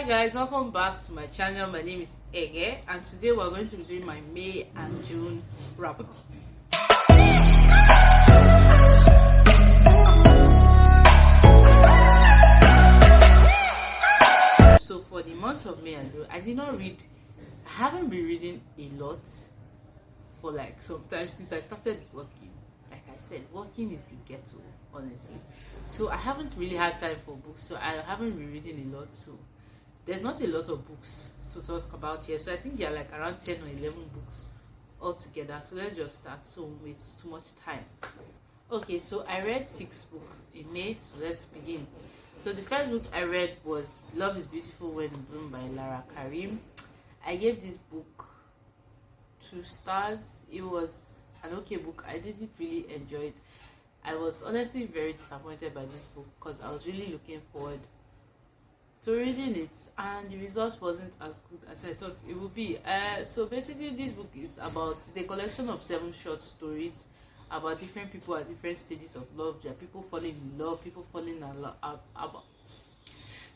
Hi guys, welcome back to my channel. My name is Eghe and today we're going to be doing my May and June wrap up. So for the month of May and June, I haven't been reading a lot for like sometimes since I started working. Like I said, working is the ghetto, honestly. So I haven't really had time for books, so I haven't been reading a lot. So there's not a lot of books to talk about here. So I think there are like around 10 or 11 books altogether. So let's just start so we waste too much time. Okay, so I read 6 books in May, so let's begin. So the first book I read was Love is Beautiful When in Bloom by Lara Karim. I gave this book 2 stars. It was an okay book. I didn't really enjoy it. I was honestly very disappointed by this book because I was really looking forward to reading it and the result wasn't as good as I thought it would be. So basically this book is a collection of 7 short stories about different people at different stages of love. There are people falling in love, people falling in love.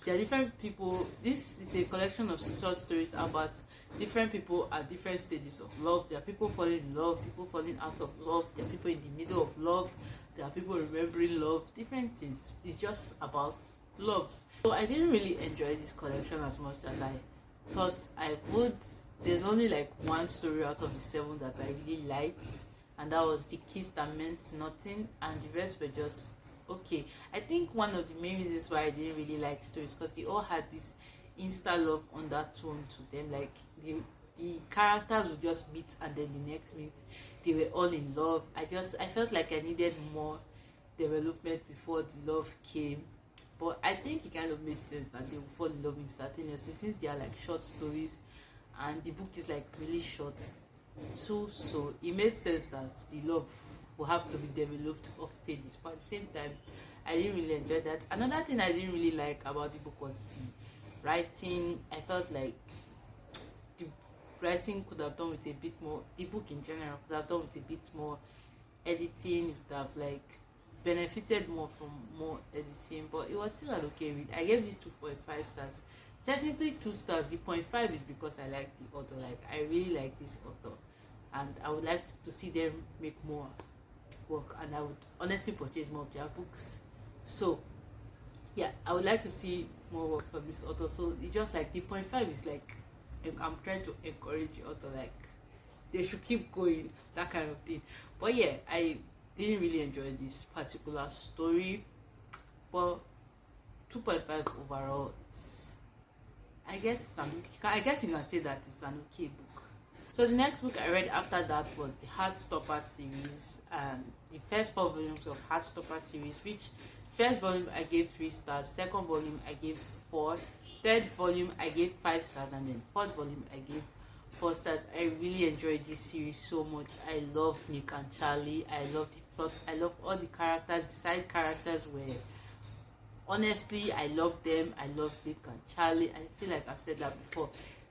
There are different people. This is a collection of short stories about different people at different stages of love. There are people falling in love, people falling out of love. There are people in the middle of love. There are people remembering love. Different things. It's just about love. So I didn't really enjoy this collection as much as I thought I would. There's only like 1 story out of the 7 that I really liked, and that was The Kiss That Meant Nothing, and the rest were just okay. I think one of the main reasons why I didn't really like stories because they all had this insta love undertone to them. Like the characters would just meet and then the next minute they were all in love. I felt like I needed more development before the love came. But I think it kind of made sense that they would fall in love instantaneously since they are like short stories and the book is like really short too. So it made sense that the love will have to be developed off pages. But at the same time, I didn't really enjoy that. Another thing I didn't really like about the book was the writing. I felt like the writing could have done with a bit more. The book in general could have done with a bit more editing. It would have like benefited more from more editing, but it was still an okay read. I gave this 2.5 stars. Technically 2 stars. The 0.5 is because I like the author. Like I really like this author and I would like to see them make more work, and I would honestly purchase more of their books. So yeah, I would like to see more work from this author. So it's just like the 0.5 is like I'm trying to encourage the author, like they should keep going, that kind of thing. But yeah, I didn't really enjoy this particular story, but 2.5 overall. I guess you can say that it's an okay book. So the next book I read after that was the Heartstopper series, and the first 4 volumes of Heartstopper series, which first volume I gave 3 stars, second volume I gave 4, third volume I gave 5 stars, and then fourth volume I gave 4 stars. I really enjoyed this series so much. I love Nick and Charlie. I love the plots. I love all the characters. The side characters were honestly, I love them. I love Nick and Charlie. I feel like I've said that before.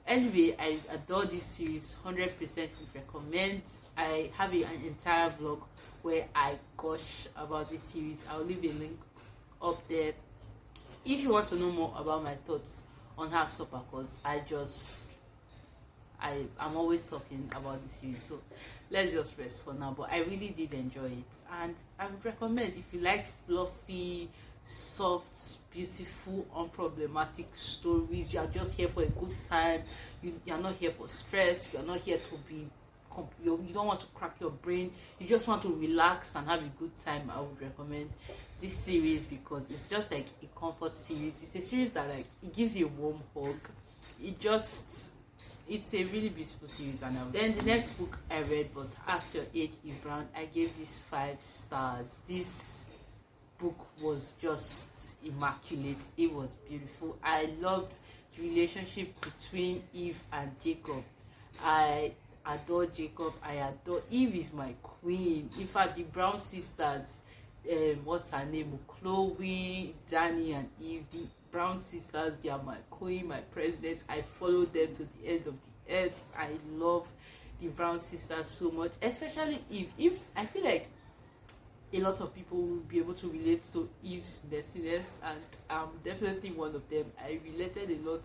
Anyway, I adore this series. 100% would recommend. I have an entire vlog where I gush about this series. I'll leave a link up there if you want to know more about my thoughts on Heartstopper, because I'm always talking about this series. So let's just rest for now. But I really did enjoy it, and I would recommend if you like fluffy, soft, beautiful, unproblematic stories. You are just here for a good time. You are not here for stress. You are not here to be you don't want to crack your brain. You just want to relax and have a good time. I would recommend this series because it's just like a comfort series. It's a series that like it gives you a warm hug. It's a really beautiful series. And then the next book I read was After H.E. Brown. I gave this 5 stars. This book was just immaculate. It was beautiful. I loved the relationship between Eve and Jacob. I adore Jacob. I adore Eve. Is my queen. In fact, the Brown sisters, what's her name, Chloe, Danny and Eve, the Brown sisters, they are my queen, my president. I follow them to the end of the earth. I love the Brown sisters so much, especially Eve. I feel like a lot of people will be able to relate to Eve's messiness, and I'm definitely one of them. I related a lot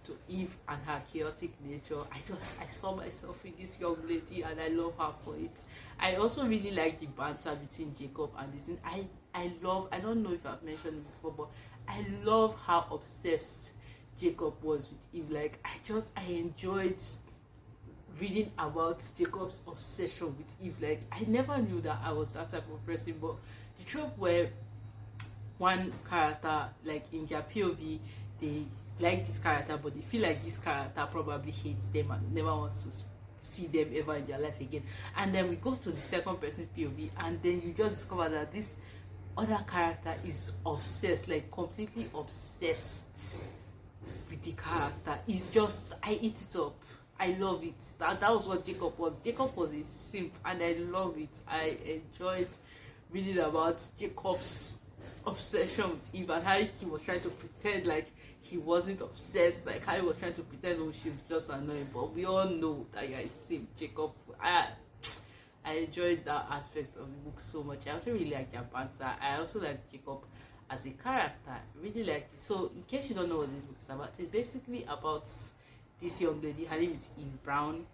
to Eve and her chaotic nature. I saw myself in this young lady, and I love her for it. I also really like the banter between Jacob and this thing. I don't know if I've mentioned it before, but I love how obsessed Jacob was with Eve. Like, I enjoyed reading about Jacob's obsession with Eve. Like, I never knew that I was that type of person, but the trope where one character, like in their POV, they like this character, but they feel like this character probably hates them and never wants to see them ever in their life again. And then we go to the second person's POV, and then you just discover that this other character is obsessed, like completely obsessed with the character. It's just, I eat it up. I love it. That was what Jacob was. Jacob was a simp, and I love it. I enjoyed reading about Jacob's obsession with Eve and how he was trying to pretend like he wasn't obsessed, like how he was trying to pretend she was just annoying. But we all know that you're a simp, Jacob. I enjoyed that aspect of the book so much. I also really like their banter. I also like Jacob as a character. I really like it. So in case you don't know what this book is about, it's basically about this young lady. Her name is Eve Brown.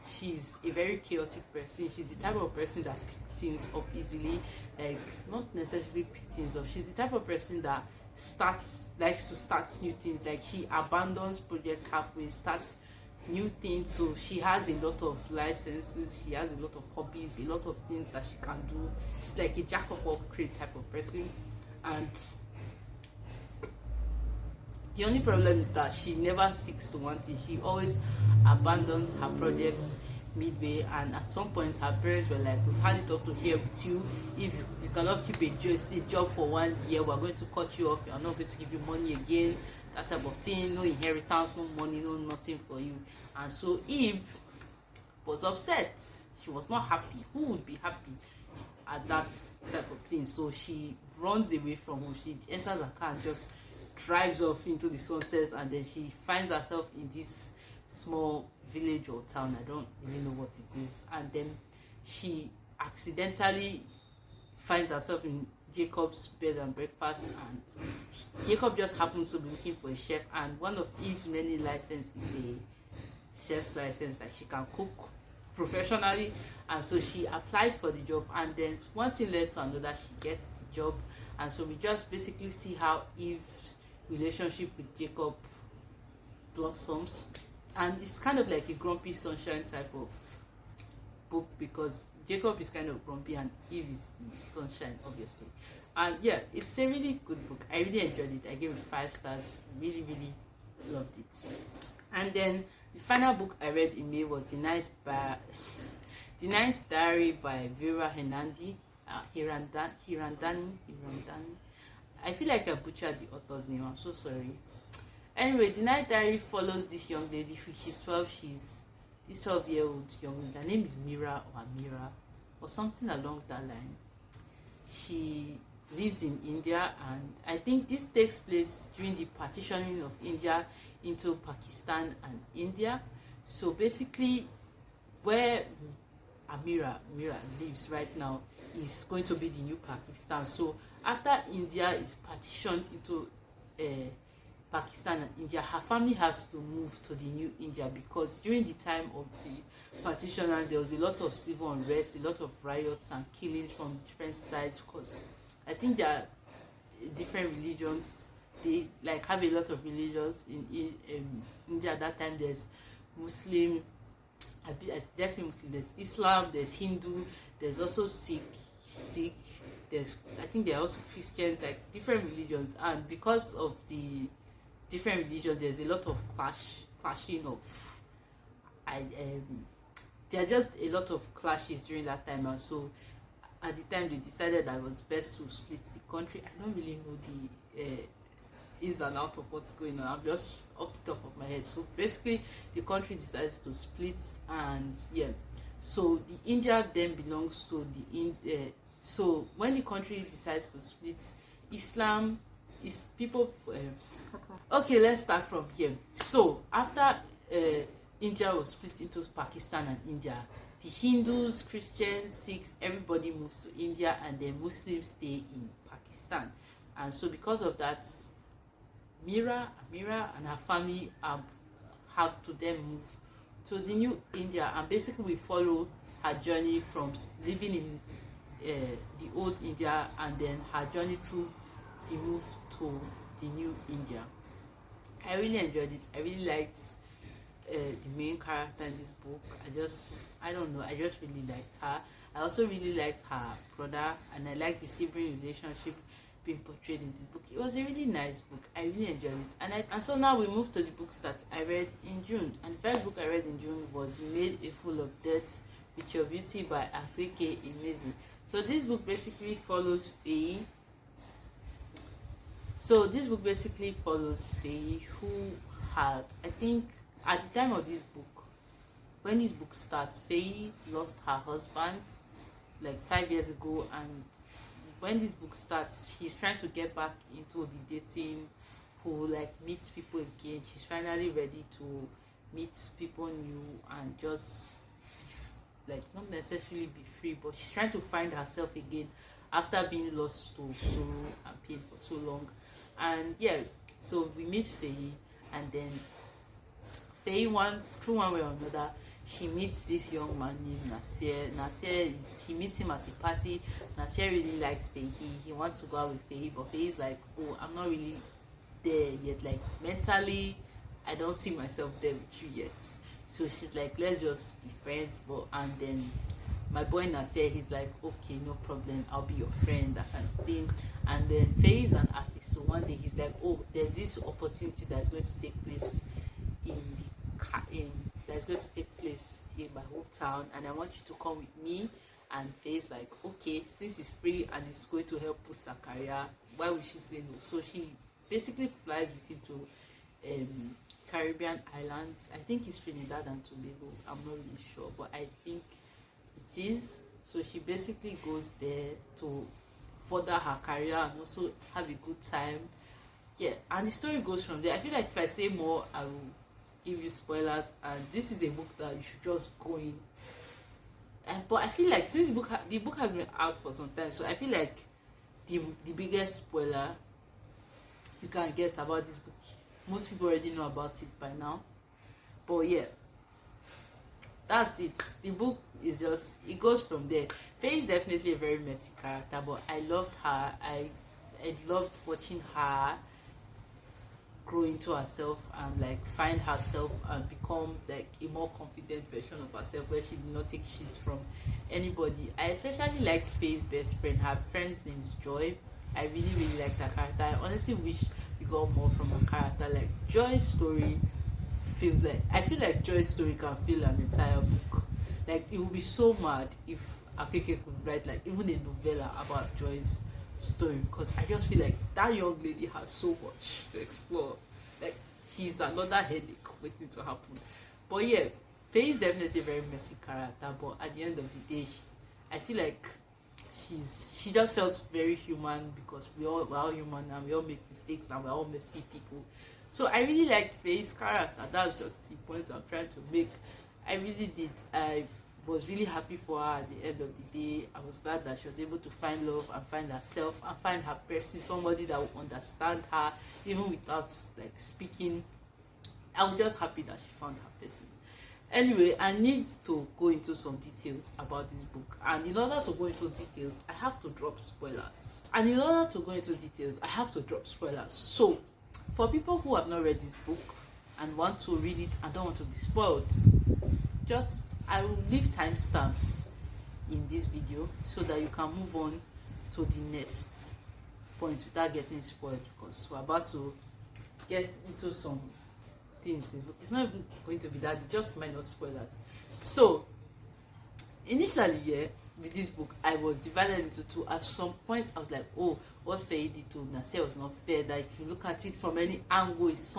She's a very chaotic person. She's the type of person that picks things up easily. Like, not necessarily pick things up. She's the type of person that likes to start new things. Like, she abandons projects halfway, starts new things. So she has a lot of licenses, she has a lot of hobbies, a lot of things that she can do. She's like a jack of all trades type of person. And the only problem is that she never sticks to one thing. She always abandons her projects midway, and at some point her parents were like, we've had it up to here with you. If you cannot keep a job for 1 year, we're going to cut you off. You're not going to give you money again, that type of thing. No inheritance, no money, no nothing for you. And so Eve was upset. She was not happy. Who would be happy at that type of thing? So she runs away from home. She enters a car and just drives off into the sunset, and then she finds herself in this small village or town. I don't really know what it is. And then she accidentally finds herself in Jacob's bed and breakfast, and Jacob just happens to be looking for a chef, and one of Eve's many licenses is a chef's license, like she can cook professionally. And so she applies for the job, and then one thing led to another, she gets the job. And so we just basically see how Eve's relationship with Jacob blossoms, and it's kind of like a grumpy sunshine type of book, because Jacob is kind of grumpy and Eve is the sunshine, obviously. And yeah, it's a really good book. I really enjoyed it. I gave it 5 stars. Really loved it. And then the final book I read in May was The Ninth Diary by Vera Hirandani. I feel like I butchered the author's name. I'm so sorry. Anyway, The Ninth Diary follows this young lady. She's 12. She's this 12-year-old young lady. Her name is Mira or Amira or something along that line. She lives in India, and I think this takes place during the partitioning of India into Pakistan and India. So basically, where Amira lives right now is going to be the new Pakistan. So after India is partitioned into Pakistan and India, her family has to move to the new India, because during the time of the partition, and there was a lot of civil unrest, a lot of riots and killings from different sides, because I think there are different religions. They like have a lot of religions in India at that time. There's Muslim, there's Islam, there's Hindu, there's also Sikh, there's, I think there are also Christians, like different religions. And because of the different religions, there's a lot of clashing of there are just a lot of clashes during that time. And so at the time they decided that it was best to split the country. I don't really know the ins and outs of what's going on. I'm just off the top of my head. So basically the country decides to split, and yeah, so the India then belongs to the so when the country decides to split, Islam is people okay, let's start from here. So after India was split into Pakistan and India, the Hindus, Christians, Sikhs, everybody moves to India, and then Muslims stay in Pakistan. And so because of that, Mira and her family have to then move to the new India, and basically we follow her journey from living in the old India, and then her journey through the move to the new India. I really enjoyed it. I really liked the main character in this book. I don't know, I just really liked her. I also really liked her brother, and I liked the sibling relationship being portrayed in the book. It was a really nice book. I really enjoyed it. And so now we move to the books that I read in June. And the first book I read in June was You Made a Fool of Death with Your Beauty by Eghe. So this book basically follows Faye. Who had, I think, at the time of this book, when this book starts, Faye lost her husband like 5 years ago, and when this book starts, she's trying to get back into the dating pool, like meet people again. She's finally ready to meet people new and just like not necessarily be free, but she's trying to find herself again after being lost to sorrow and pain for so long. And yeah, so we meet Faye, and then Faye, through one way or another, she meets this young man named Nasir. He meets him at a party. Nasir really likes Faye. He wants to go out with Faye, but Faye is like, oh, I'm not really there yet. Like mentally, I don't see myself there with you yet. So she's like, let's just be friends. And then my boy Nasir, he's like, okay, no problem, I'll be your friend, that kind of thing. And then Faye is an artist, so one day he's like, oh, there's this opportunity that's going to take place in my hometown, and I want you to come with me. And Faye's like, okay, since it's free and it's going to help boost her career, why would she say no? So she basically flies with him to Caribbean islands. I think it's Trinidad and Tobago, I'm not really sure, but I think it is. So she basically goes there to further her career and also have a good time. Yeah, and the story goes from there. I feel like if I say more, I will give you spoilers, and this is a book that you should just go in. But I feel like since the book has been out for some time, so I feel like the biggest spoiler you can get about this book, most people already know about it by now. But yeah, that's it. The book is just, it goes from there. Faye is definitely a very messy character, but I loved her. I loved watching her grow into herself and like find herself and become like a more confident version of herself, where she did not take shit from anybody. I especially liked Faye's best friend. Her friend's name is Joy. I really liked her character. I honestly wish we got more from her character. Like Joy's story feels like, I feel like Joy's story can fill an entire book. Like it would be so mad if Akeke could write like even a novella about Joy's story, because I just feel like that young lady has so much to explore. Like she's another headache waiting to happen. But yeah, Faye is definitely a very messy character, but at the end of the day, I feel like she just felt very human, because we're all human and we all make mistakes and we're all messy people. So I really liked Faye's character. That's just the point I'm trying to make. I really did. I was really happy for her at the end of the day. I was glad that she was able to find love and find herself and find her person, somebody that would understand her even without like speaking. I was just happy that she found her person. Anyway, I need to go into some details about this book, and in order to go into details, I have to drop spoilers. So for people who have not read this book and want to read it and don't want to be spoiled, I will leave timestamps in this video so that you can move on to the next point without getting spoiled, because we're about to get into some things. It's not even going to be that, it's just minor spoilers. So initially, yeah, with this book I was divided into two. At some point I was like, oh, what Faye did to Nasir was not fair, that if you look at it from any angle, it's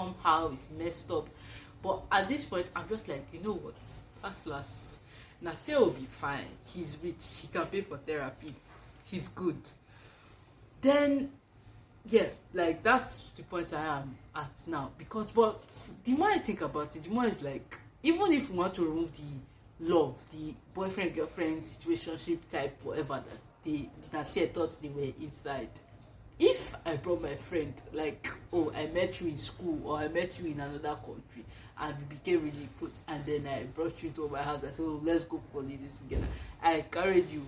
messed up. But at this point I'm just like, you know what, last Nasir will be fine. He's rich, he can pay for therapy, he's good. Then yeah, like that's the point I am at now. But the more I think about it, the more it's like, even if we want to remove the love, the boyfriend girlfriend situationship type, whatever that Nasir thought they were inside. If I brought my friend, like, oh, I met you in school or I met you in another country and we became really close, and then I brought you to my house, I said, oh, let's go for holidays together. I carried you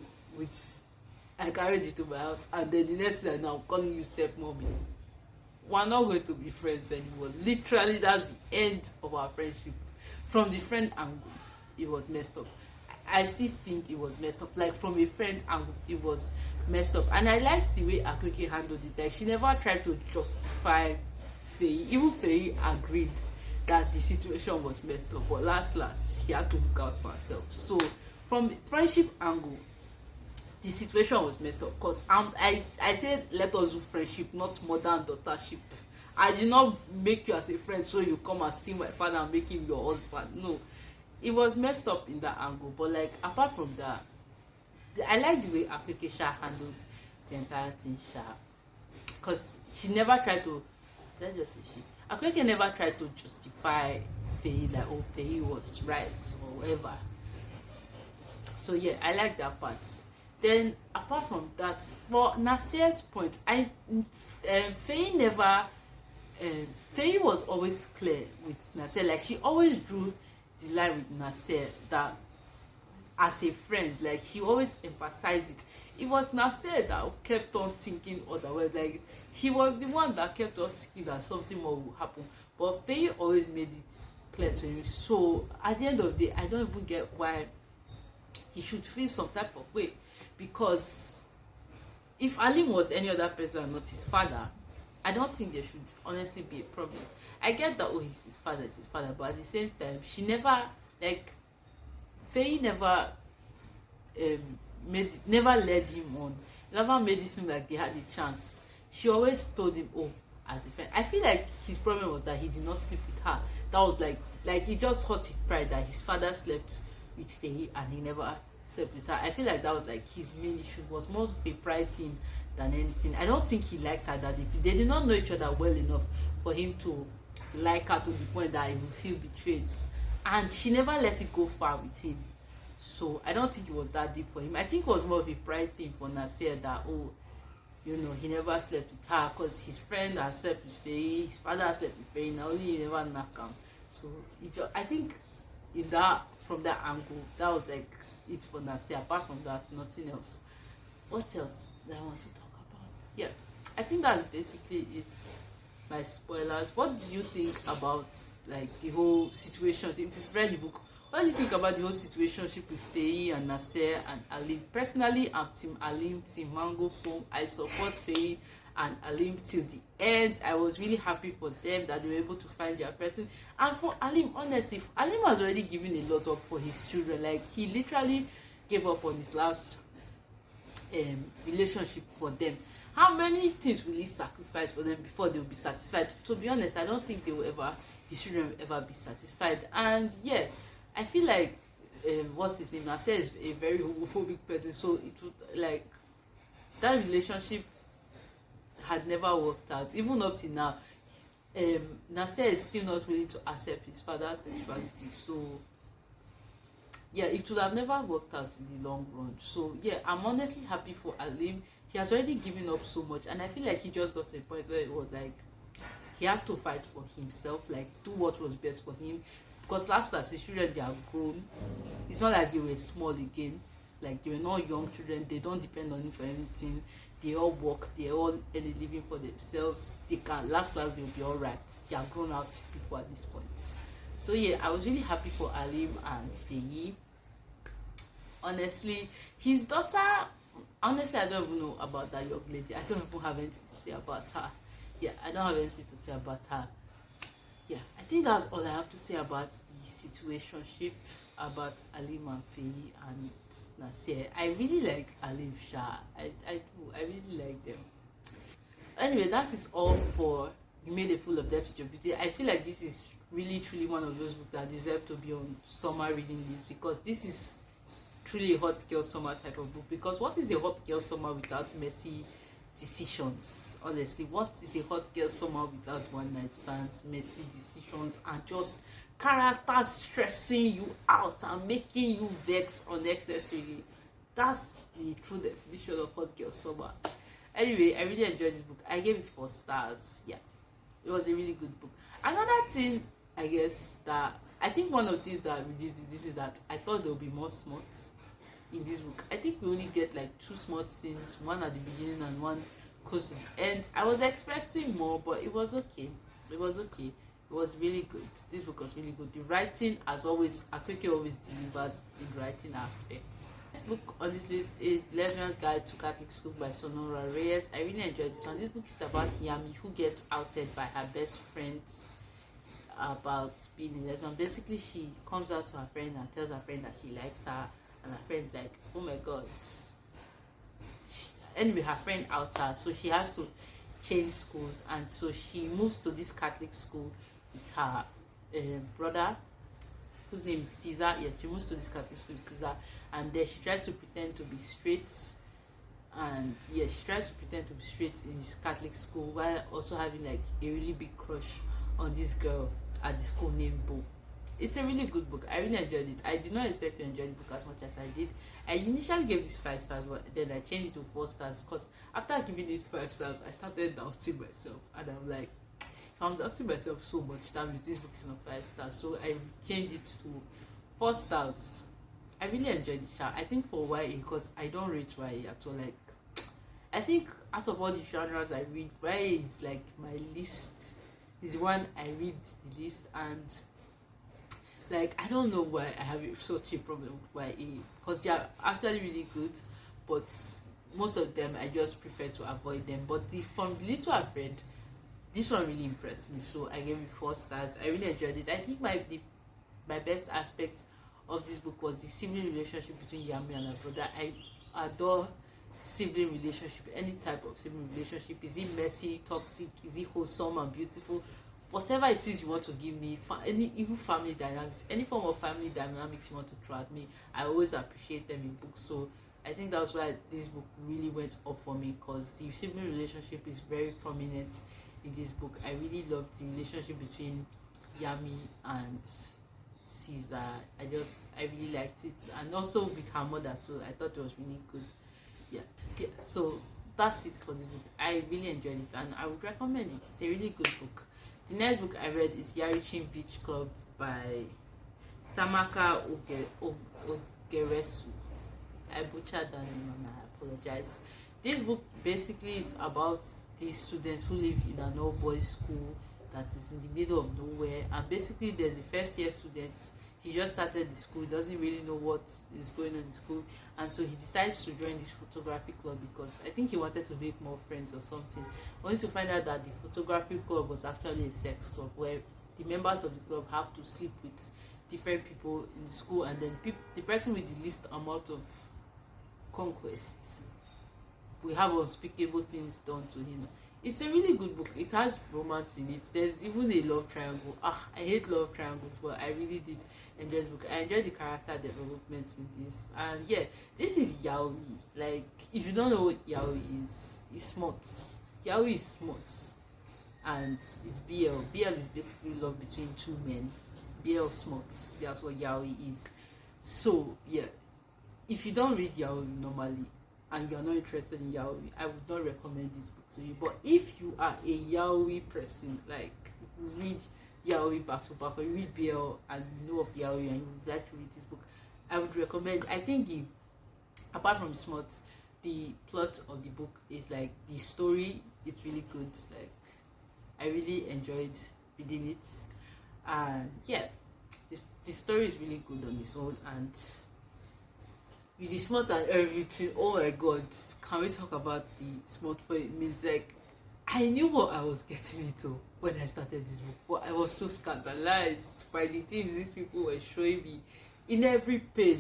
to my house, and then the next day now I'm calling you stepmommy. We're not going to be friends anymore. Literally, that's the end of our friendship. From the friend angle, it was messed up. I still think it was messed up. Like, from a friend angle, it was messed up. And I liked the way Akeke handled it. Like, she never tried to justify Faye. Even Faye agreed that the situation was messed up. But last, she had to look out for herself. So, from friendship angle, the situation was messed up. Because I said, let us do friendship, not mother and daughtership. I did not make you as a friend so you come and steal my father and make him your husband. No. It was messed up in that angle, but like, apart from that, I like the way Akeke handled the entire thing, because she never tried to, let's just say Akeke never tried to justify Faye, like, oh, Faye was right or whatever. So yeah, I like that part. Then apart from that, for Nasir's point, Faye never, Faye was always clear with Nasir. Like, she always drew the line with Nasir that as a friend, like, she always emphasized it. It was Nasir that kept on thinking otherwise. Like, he was the one that kept on thinking that something more would happen, but Faye always made it clear to him. So at the end of the day, I don't even get why he should feel some type of way, because if Alim was any other person, not his father, I don't think there should honestly be a problem. I get that, oh, he's his father, but at the same time, she never, like, Faye never never led him on, never made it seem like they had a chance. She always told him, oh, as a friend. I feel like his problem was that he did not sleep with her. That was like it just hurt his pride that his father slept with Faye and he never slept with her. I feel like that was like his main issue. It was more of a pride thing than anything. I don't think he liked her that they did not know each other well enough for him to like her to the point that he would feel betrayed, and she never let it go far with him. So I don't think it was that deep for him. I think it was more of a pride thing for Nasir that, oh, you know, he never slept with her because his friend had slept with Faye, his father had slept with Faye, now only he never knocked him. So I think from that angle, that was like it for Nasir. Apart from that, nothing else. What else do I want to talk about? Yeah, I think that's basically it. My spoilers. What do you think about, like, the whole situation? If you've read the book, what do you think about the whole situationship with Faye and Nasir and Alim? Personally, I'm Team Alim, Team Mango Foam. I support Faye and Alim till the end. I was really happy for them that they were able to find their person. And for Alim, honestly, Alim has already given a lot up for his children. Like, he literally gave up on his last relationship for them. How many things will he sacrifice for them before they will be satisfied? To be honest, I don't think his children will ever be satisfied. And yeah, I feel like what's his name? Nasir is a very homophobic person, so it would, like, that relationship had never worked out. Even up to now, Nasir is still not willing to accept his father's sexuality. So yeah, it would have never worked out in the long run. So yeah, I'm honestly happy for Alim. He has already given up so much, and I feel like he just got to a point where it was like he has to fight for himself, like do what was best for him. Because last his children, they are grown. It's not like they were small again. Like, they were not young children. They don't depend on him for anything. They all work. They all earn a living for themselves. They can last they'll be all right. They are grown out people at this point. So yeah, I was really happy for Alim and Faye. Honestly, his daughter. Honestly, I don't even know about that young lady. I don't even have anything to say about her. Yeah, I don't have anything to say about her. Yeah, I think that's all I have to say about the situationship about Alim and Faye and Nasir. I really like Alim Shah. I do. I really like them. Anyway, that is all for You Made a Fool of Depth with Your Beauty. I feel like this is really truly one of those books that deserve to be on summer reading list, because this is truly a hot girl summer type of book. Because what is a hot girl summer without messy decisions. Honestly, what is a hot girl summer without one night stands, messy decisions, and just characters stressing you out and making you vex unnecessarily? That's the true definition of hot girl summer. Anyway, I really enjoyed this book. I gave it 4 stars. Yeah, it was a really good book. Another thing, I guess, that I think one of the things that reduced this is that I thought there would be more smut in this book. I think we only get like 2 smut scenes, one at the beginning and one close to the end. I was expecting more, but it was okay. It was okay. It was really good. This book was really good. The writing, as always, Akeke always delivers in the writing aspects. This book on this list is Lesbians Guide to Catholic School by Sonora Reyes. I really enjoyed this one. This book is about Yami, who gets outed by her best friend about being a lesbian. Basically, she comes out to her friend and tells her friend that she likes her, and her friend's like, oh my god. Anyway, her friend outs her, so she has to change schools, and so she moves to this Catholic school with her brother, whose name is Caesar. Yes, she moves to this Catholic school with Caesar, and then she tries to pretend to be straight, and yes, she tries to pretend to be straight in this Catholic school while also having like a really big crush on this girl at the school named Bo. It's a really good book. I really enjoyed it. I did not expect to enjoy the book as much as I did. I initially gave this 5 stars, but then I changed it to 4 stars because after giving it 5 stars, I started doubting myself, and I'm like, if I'm doubting myself so much, that means this book is not 5 stars. So I changed it to 4 stars. I really enjoyed it. I think for YA, because I don't rate YA at all. Like, I think out of all the genres I read, YA is like my least. Is the one I read the least, and like I don't know why I have such a problem with YA, because they are actually really good, but most of them I just prefer to avoid them. But from the little I've read, this one really impressed me, so I gave it 4 stars. I really enjoyed it. I think my best aspect of this book was the sibling relationship between Yami and her brother. I adore sibling relationship, any type of sibling relationship. Is it messy, toxic, is it wholesome and beautiful? Whatever it is you want to give me, even family dynamics, any form of family dynamics you want to throw at me, I always appreciate them in books. So I think that's why this book really went up for me, because the sibling relationship is very prominent in this book. I really loved the relationship between Yami and Caesar. I really liked it, and also with her mother too. I thought it was really good. Yeah. So that's it for this book. I really enjoyed it, and I would recommend it. It's a really good book. The next book I read is Yarichin Beach Club by Tamaka Ogeresu. I butchered that name and I apologize. This book basically is about these students who live in an all-boys school that is in the middle of nowhere, and basically there's the first year students. He just started the school, he doesn't really know what is going on in school, and so he decides to join this photography club because I think he wanted to make more friends or something, only to find out that the photography club was actually a sex club where the members of the club have to sleep with different people in the school, and then the person with the least amount of conquests will have unspeakable things done to him. It's a really good book. It has romance in it. There's even a love triangle. I hate love triangles, but I really did enjoy this book. I enjoyed the character development in this. And yeah, this is yaoi. Like, if you don't know what yaoi is, it's smut. Yaoi is smut. And it's BL. BL is basically love between 2 men. BL smut. That's what yaoi is. So yeah, if you don't read yaoi normally, and you're not interested in yaoi, I would not recommend this book to you. But if you are a yaoi person, like read yaoi back to back, or you read BL and you know of yaoi and you would like to read this book, I would recommend. I think apart from smut, the plot of the book is like the story. It's really good. Like, I really enjoyed reading it, and yeah, the story is really good on its own, and with the smut and everything. Oh my god, can we talk about the smut for it? Means like I knew what I was getting into when I started this book, but I was so scandalized by the things these people were showing me in every page.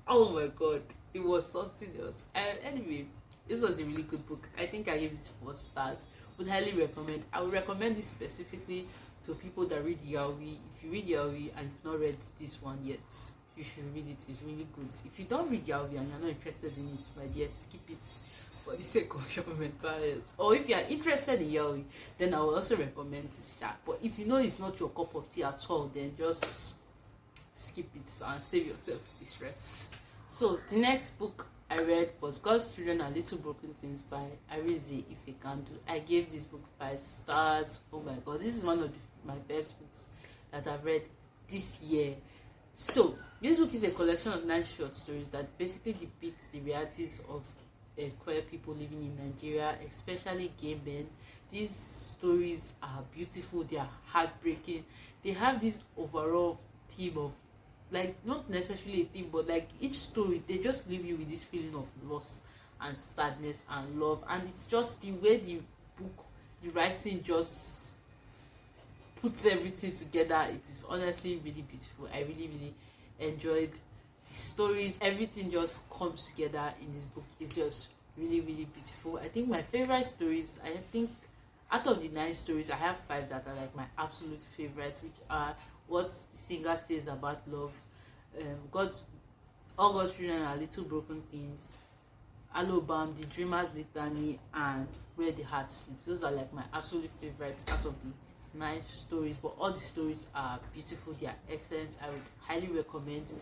Oh my god, it was something else. Anyway, this was a really good book. I think I gave it 4 stars. Would highly recommend. I would recommend this specifically to people that read yaoi. If you read yaoi and you've not read this one yet, you should read it. It's really good. If you don't read yaoi and you're not interested in it, my dear, skip it for the sake of your mental health. Or if you are interested in yaoi, then I will also recommend this chat. But if you know it's not your cup of tea at all, then just skip it and save yourself the stress. So the next book I read was God's Children and Little Broken Things by Eghe. If you can do, I gave this book 5 stars. Oh my god, this is one of my best books that I've read this year. So this book is a collection of 9 short stories that basically depicts the realities of queer people living in Nigeria, especially gay men. These stories are beautiful, they are heartbreaking. They have this overall theme of, like, not necessarily a theme, but like each story, they just leave you with this feeling of loss and sadness and love. And it's just the way the book, the writing just puts everything together. It is honestly really beautiful. I really enjoyed the stories. Everything just comes together in this book. It's just really beautiful. I think my favorite stories, I think out of the 9 stories, I have 5 that are like my absolute favorites, which are What the Singer Says About Love, All God's Children Are Little Broken Things, Alobam, The Dreamer's Litany, and Where the Heart Sleeps. Those are like my absolute favorites out of the 9 stories. But all the stories are beautiful, they are excellent. I would highly recommend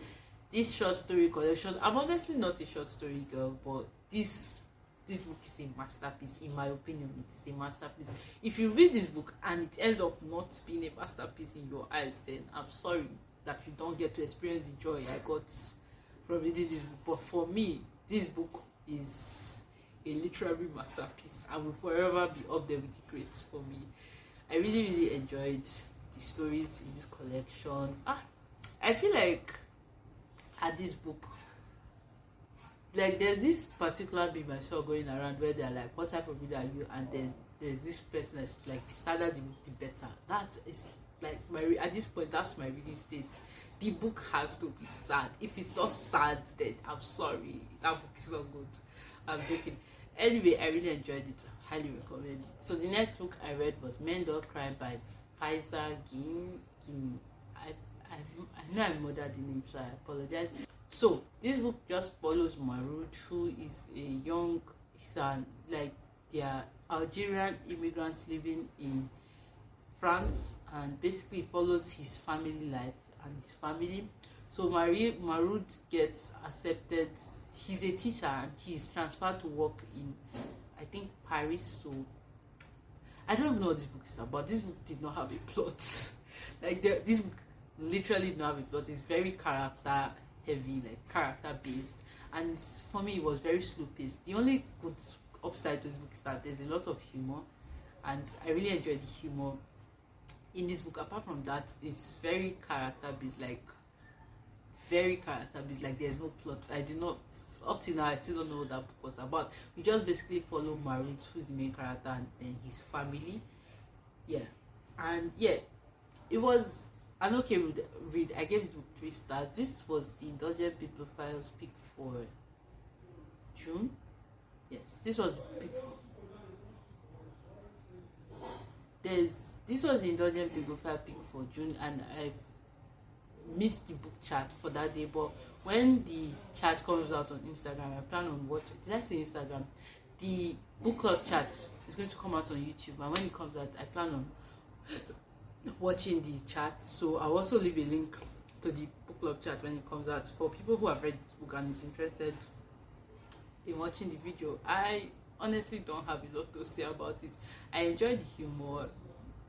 this short story collection. I'm honestly not a short story girl, but this book is a masterpiece. In my opinion, it's a masterpiece. If you read this book and it ends up not being a masterpiece in your eyes, then I'm sorry that you don't get to experience the joy I got from reading this book. But for me, this book is a literary masterpiece and will forever be up there with the greats for me. I really enjoyed the stories in this collection. I feel like at this book, like, there's this particular meme I saw going around where they're like, what type of reader are you? And then there's this person that's like, sadder the better. That is like at this point, that's my reading taste. The book has to be sad. If it's not sad, then I'm sorry, that book is not good. I'm joking. Anyway, I really enjoyed it. Highly recommend it. So the next book I read was Men Don't Cry by Faiza Gini. I know I murdered the name, so I apologize. So this book just follows Marud, who is a young, they are Algerian immigrants living in France, and basically follows his family life and his family. So Marud gets accepted. He's a teacher and he's transferred to work in, I think, Paris. So I don't even know what this book is about. This book did not have a plot. This book literally did not have a plot. It's very character heavy, like character based, and for me it was very slow paced. The only good upside to this book is that there's a lot of humor, and I really enjoyed the humor in this book. Apart from that, it's very character based, like there's no plot. I did not, up till now, I still don't know what that book was about. We just basically follow Marut, who's the main character, and then his family. It was an okay read. I gave it 3 stars. This was the Indulgent Bibliophiles pick for June. Yes, this was the pick for. This was the Indulgent Bibliophile pick for June, and I missed the book chat for that day. But when the chat comes out on Instagram, I plan on watching. Did I say Instagram? The book club chat is going to come out on YouTube, and when it comes out, I plan on watching the chat. So I'll also leave a link to the book club chat when it comes out for people who have read this book and is interested in watching the video. I honestly don't have a lot to say about it. I enjoyed the humor,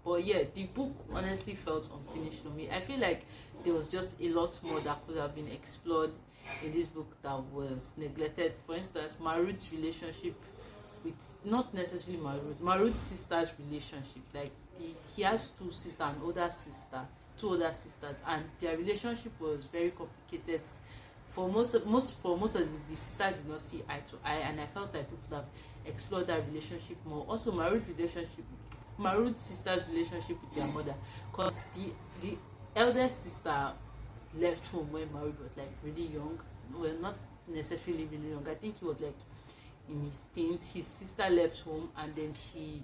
but yeah, the book honestly felt unfinished to me. I feel like there was just a lot more that could have been explored in this book that was neglected. For instance, Marut's relationship with, not necessarily Marut's sister's relationship. Like, he has 2 sisters, an older sister, 2 older sisters, and their relationship was very complicated. For most of the sisters did not see eye to eye, and I felt like people could have explored that relationship more. Also, Marut's sister's relationship with their mother, because the eldest sister left home when Marut was like really young. Well, not necessarily really young. I think he was like in his teens. His sister left home, and then she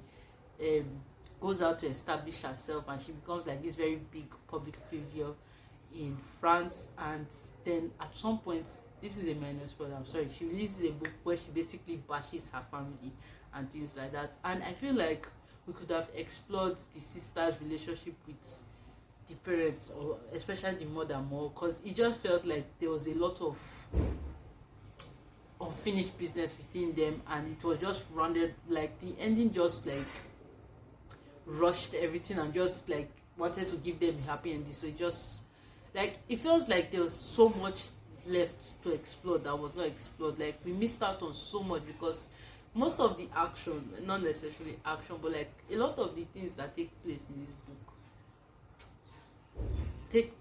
goes out to establish herself, and she becomes like this very big public figure in France. And then at some point, this is a minor spoiler, I'm sorry, she releases a book where she basically bashes her family and things like that. And I feel like we could have explored the sister's relationship with the parents, or especially the mother, more, because it just felt like there was a lot of unfinished business within them, and it was just rounded, like the ending just like rushed everything and just like wanted to give them a happy ending. So it just like, it feels like there was so much left to explore that was not explored. Like we missed out on so much, because most of the action, not necessarily action, but like a lot of the things that take place in this book in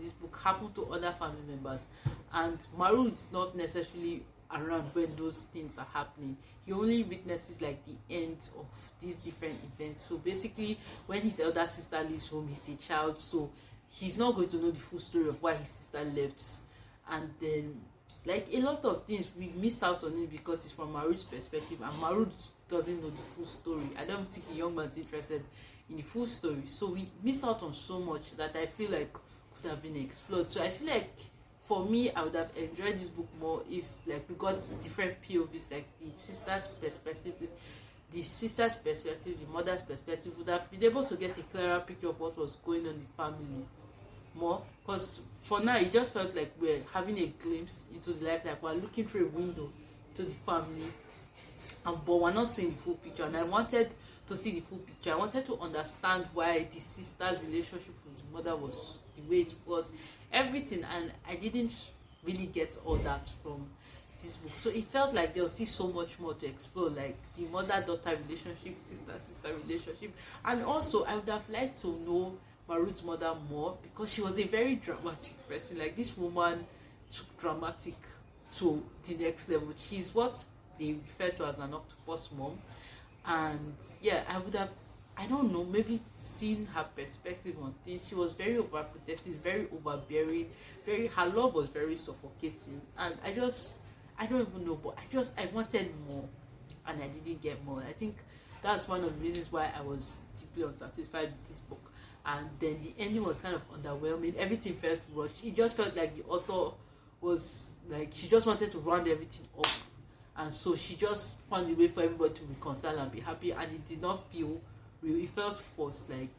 this book happen to other family members, and Maru is not necessarily around when those things are happening. He only witnesses like the end of these different events. So basically, when his elder sister leaves home, he's a child, so he's not going to know the full story of why his sister left. And then like a lot of things we miss out on it because it's from Maru's perspective, and Maru doesn't know the full story. I don't think the young man's interested in the full story, so we miss out on so much that I feel like could have been explored. So I feel like for me, I would have enjoyed this book more if like we got different POVs, like the sister's perspective, the mother's perspective. Would have been able to get a clearer picture of what was going on in the family more, because for now it just felt like we're having a glimpse into the life, like we're looking through a window to the family, but we're not seeing the full picture. And I wanted to see the full picture. I wanted to understand why the sister's relationship with the mother was the way it was, everything, and I didn't really get all that from this book. So it felt like there was still so much more to explore, like the mother-daughter relationship, sister-sister relationship. And also I would have liked to know Maru's mother more, because she was a very dramatic person. Like this woman took dramatic to the next level. She's what they refer to as an octopus mom. And yeah, I would have, I don't know, maybe seen her perspective on things. She was very overprotective, very overbearing, her love was very suffocating. And I don't even know, but I wanted more, and I didn't get more. I think that's one of the reasons why I was deeply unsatisfied with this book. And then the ending was kind of underwhelming. Everything felt rushed. It just felt like the author was like, she just wanted to round everything up, and so she just found a way for everybody to reconcile and be happy, and it did not feel real. It felt forced. Like,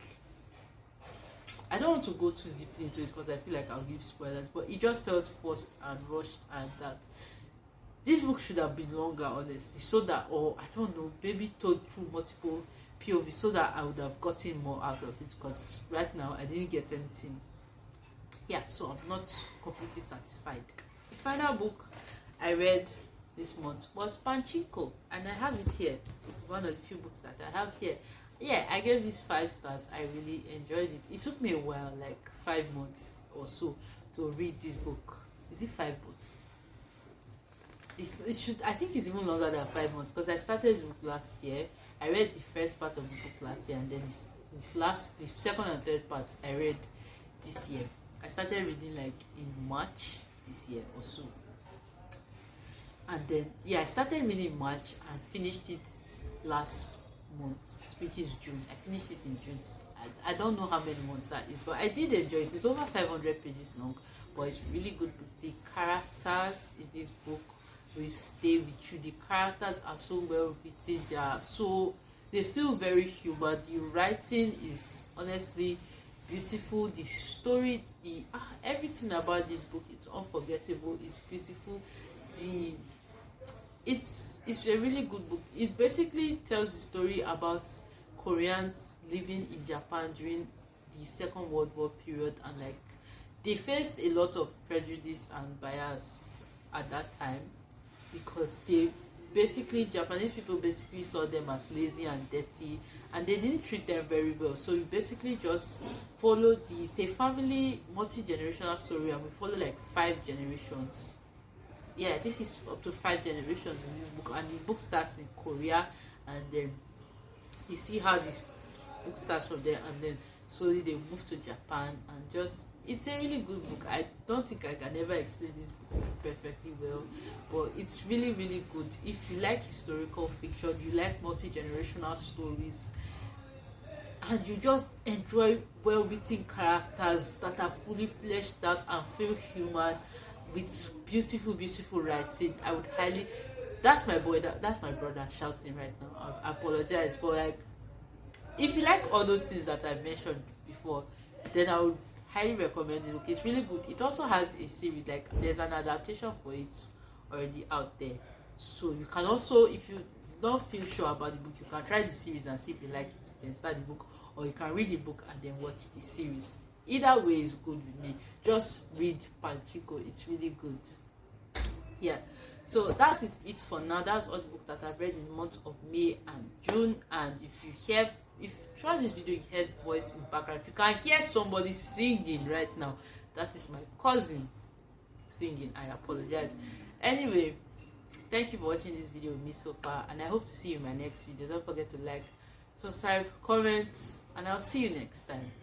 I don't want to go too deeply into it because I feel like I'll give spoilers, but it just felt forced and rushed, and that this book should have been longer, honestly, so that, or I don't know, maybe told through multiple POV, so that I would have gotten more out of it, because right now I didn't get anything. Yeah, so I'm not completely satisfied. The final book I read this month was Pachinko, and I have it here. It's one of the few books that I have here. Yeah, I gave this 5 stars. I really enjoyed it. It took me a while, like 5 months or so, to read this book. Is it 5 books? It should, I think it's even longer than 5 months, because I started this book last year. I read the first part of the book last year, and then the second and third part I read this year. I started reading like in March this year or so, and then yeah, I started reading in March and finished it last month, which is June. I finished it in June. I don't know how many months that is, but I did enjoy it. It's over 500 pages long, but it's really good book. The characters in this book will stay with you. The characters are so well written. They feel very human. The writing is honestly beautiful. The story, everything about this book, it's unforgettable. It's beautiful. It's a really good book. It basically tells the story about Koreans living in Japan during the Second World War period, and like they faced a lot of prejudice and bias at that time, because Japanese people basically saw them as lazy and dirty, and they didn't treat them very well. So we basically just follow it's a family multi-generational story, and we follow like 5 generations. Yeah, I think it's up to 5 generations in this book, and the book starts in Korea, and then you see how this book starts from there, and then slowly they move to Japan, and it's a really good book. I don't think I can ever explain this book perfectly well, but it's really, really good. If you like historical fiction, you like multi-generational stories, and you just enjoy well-written characters that are fully fleshed out and feel human with beautiful writing. I would highly, that's my boy, that's my brother shouting right now. I apologize, but like, if you like all those things that I mentioned before, then I would highly recommend it. Okay, it's really good. It also has a series, like there's an adaptation for it already out there, so you can also, if you don't feel sure about the book, you can try the series and see if you like it, then start the book, or you can read the book and then watch the series. Either way is good with me. Just read Pachinko, it's really good. Yeah, so that is it for now. That's all the books that I've read in the months of May and June. And if throughout this video you heard voice in the background, if you can hear somebody singing right now, that is my cousin singing. I apologize. Anyway, thank you for watching this video with me so far, and I hope to see you in my next video. Don't forget to like, subscribe, comment, and I'll see you next time.